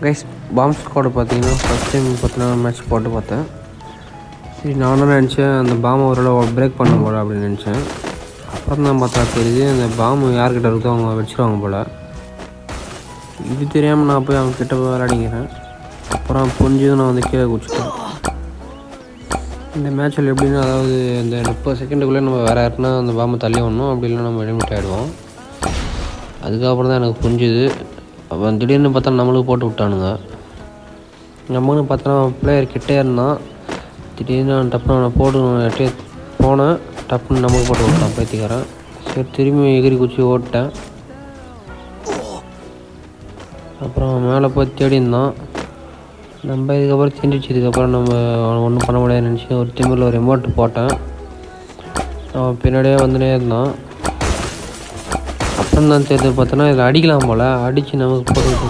Guys bomb squad பார்த்தீங்கன்னா first time பார்த்தீங்கன்னா match போட்டு பார்த்தேன். சரி நானும் நினச்சேன் அந்த பாம்பை ஓரளவு பிரேக் பண்ண போல அப்படின்னு நினச்சேன். அப்புறம் தான் பார்த்தா தெரியுது அந்த பாம்பு யார்கிட்ட இருக்கோ அவங்க வச்சுருவாங்க போல். இது தெரியாமல் நான் போய் அவங்க கிட்ட போய் விளையாடிக்கிறேன். அப்புறம் புரிஞ்சதும் நான் வந்து கீழே குடிச்சிட்டேன். இந்த மேட்சில் எப்படின்னா அதாவது இந்த 30 செகண்டுக்குள்ளே நம்ம வேறு யாருன்னா அந்த பாம்பை தள்ளி விடணும், அப்படி இல்லைன்னா நம்ம எலிமிட் ஆகிடுவோம். அதுக்கப்புறம் தான் எனக்கு புரிஞ்சுது. அப்போ திடீர்னு பார்த்தா நம்மளுக்கு போட்டு விட்டானுங்க. நம்மன்னு பார்த்தோன்னா பிளேயர் கிட்டே இருந்தான். திடீர்னு டப்புன்னு அவனை போட்டு எட்டே போனேன், டப்புன்னு நமக்கு போட்டு விட்டான் பைத்தியக்காரன். சரி திரும்பி எகிரி குச்சி ஓட்டேன். அப்புறம் மேலே போய் தேடி இருந்தான். நம்ம இதுக்கப்புறம் தெரிஞ்சிச்சு, இதுக்கப்புறம் நம்ம ஒன்றும் பண்ண முடியாதுன்னு நினச்சி ஒரு திமிரில் ஒரு எமௌண்ட் போட்டேன். அவன் பின்னாடியே வந்துனே இருந்தான். அப்புறம் தான் தெரிஞ்சு பார்த்தோன்னா இதில் அடிக்கலாம் போல், அடித்து நமக்கு போட்டு விட்டு